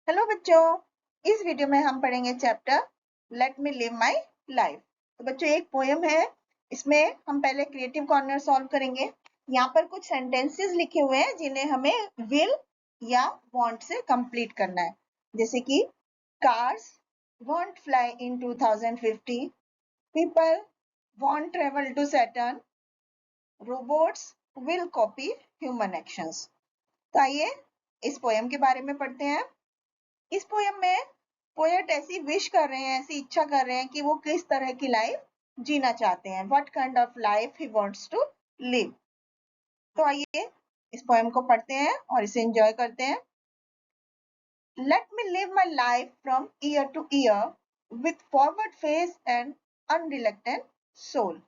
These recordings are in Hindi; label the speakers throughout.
Speaker 1: हेलो बच्चों, इस वीडियो में हम पढ़ेंगे chapter late me live my life. तो बच्चों एक पोयम है, इसमें हम पहले क्रिएटिव कॉर्नर सॉल्व करेंगे। यहाँ पर कुछ सेंटेंसेस लिखे हुए हैं जिन्हें हमें विल या वांट से कंप्लीट करना है। जैसे कि cars won't fly in 2050, people won't travel to Saturn, robots will copy human actions. तो आइए इस पोयम के बारे में पढ़ते हैं। इस पोयम में पोएट ऐसी विश कर रहे हैं, ऐसी इच्छा कर रहे हैं कि वो किस तरह की लाइफ जीना चाहते हैं, what kind of life he wants to live. तो आइए इस पोयम को पढ़ते हैं और इसे एंजॉय करते हैं। Let me live my life from year to year with forward face and unreluctant soul.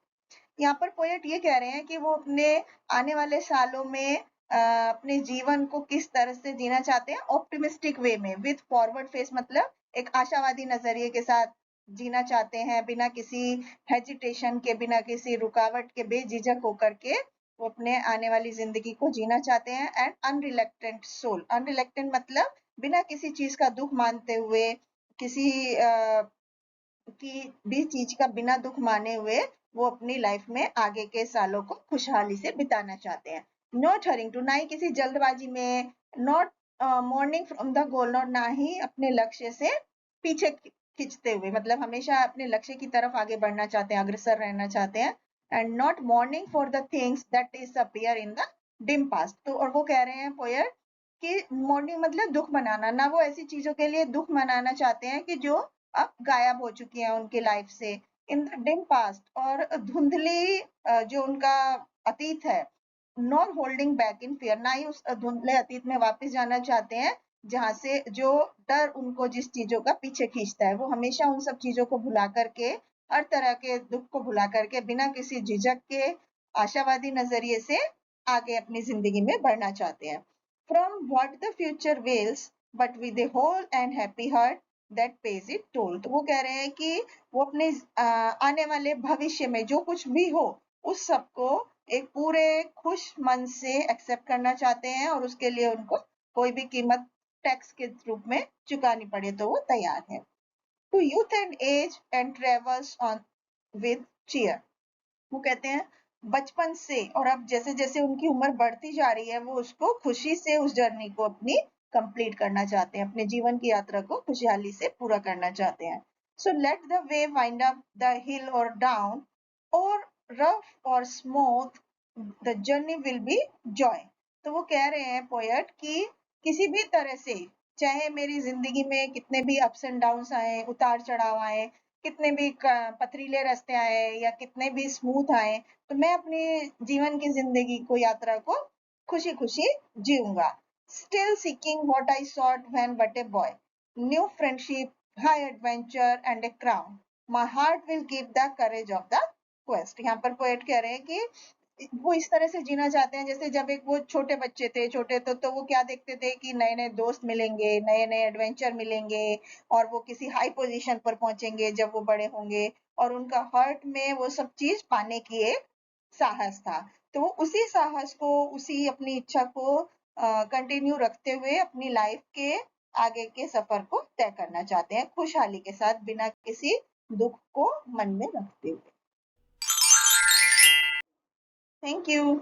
Speaker 1: यहाँ पर पोएट ये कह रहे हैं कि वो अपने आने वाले सालों में अपने जीवन को किस तरह से जीना चाहते हैं, ऑप्टिमिस्टिक वे में, विद फॉरवर्ड फेस मतलब एक आशावादी नजरिए के साथ जीना चाहते हैं, बिना किसी हेजिटेशन के, बिना किसी रुकावट के, बेझिझक होकर के वो अपने आने वाली जिंदगी को जीना चाहते हैं। एंड अनरिलेक्टेंट सोल, अनरिलेक्टेंट मतलब बिना किसी चीज का दुख मानते हुए, किसी की भी चीज का बिना दुख माने हुए वो अपनी लाइफ में आगे के सालों को खुशहाली से बिताना चाहते हैं। नॉट हरिंग टू, ना ही किसी जल्दबाजी में, not morning from the goal, not ना ही अपने लक्ष्य से पीछे खींचते हुए, मतलब हमेशा अपने लक्ष्य की तरफ आगे बढ़ना चाहते हैं, अग्रसर रहना चाहते हैं। And not morning for the things that disappear in the dim past. तो और वो कह रहे हैं पोएट कि मॉर्निंग मतलब दुख मनाना, ना वो ऐसी चीजों के लिए दुख मनाना चाहते हैं कि जो अब गायब हो चुकी हैं उनके लाइफ से, इन द डिम पास्ट, और धुंधली जो उनका अतीत है, not holding back in fear, ना ही उस धुंधले अतीत में वापस जाना चाहते हैं जहां से जो डर उनको जिस चीजों का पीछे खींचता है। वो हमेशा उन सब चीजों को भुला करके, हर तरह के दुख को भुला करके, बिना किसी झिझक के आशावादी नजरिए से आगे अपनी जिंदगी में बढ़ना चाहते हैं। From what the future wells but with a whole and happy heart that pays it toll. तो वो कह रहे हैं कि वो अपने आने वाले भविष्य में जो कुछ भी हो उस सबको एक पूरे खुश मन से एक्सेप्ट करना चाहते हैं, और उसके लिए उनको कोई भी कीमत टैक्स के रूप में चुकानी पड़े तो वो तैयार है। To youth and age and travels on with cheer. वो कहते हैं बचपन से, और अब जैसे जैसे उनकी उम्र बढ़ती जा रही है वो उसको खुशी से, उस जर्नी को अपनी कंप्लीट करना चाहते हैं, अपने जीवन की यात्रा को खुशहाली से पूरा करना चाहते हैं। So let the way wind up the हिल और डाउन, और रफ और smooth, the journey will be Joy. तो वो कह रहे हैं पोएट कि किसी भी तरह से, चाहे मेरी जिंदगी में कितने भी अप्स एंड डाउन्स आए, उतार चढ़ाव आए, कितने भी पथरीले रास्ते आए या कितने भी स्मूथ आए, तो मैं अपनी जीवन की जिंदगी को, यात्रा को खुशी खुशी जीऊंगा। Still seeking what I sought when but a boy, new friendship, high adventure and a crown, my heart will give the courage of the quest. यहाँ पर पोएट कह रहे हैं कि वो इस तरह से जीना चाहते हैं जैसे जब एक वो छोटे बच्चे थे, छोटे तो वो क्या देखते थे कि नए नए दोस्त मिलेंगे, नए नए एडवेंचर मिलेंगे, और वो किसी हाई पोजीशन पर पहुंचेंगे जब वो बड़े होंगे, और उनका हार्ट में वो सब चीज पाने की एक साहस था। तो वो उसी साहस को, उसी अपनी इच्छा को कंटिन्यू रखते हुए अपनी लाइफ के आगे के सफर को तय करना चाहते हैं, खुशहाली के साथ, बिना किसी दुख को मन में रखते हुए। Thank you.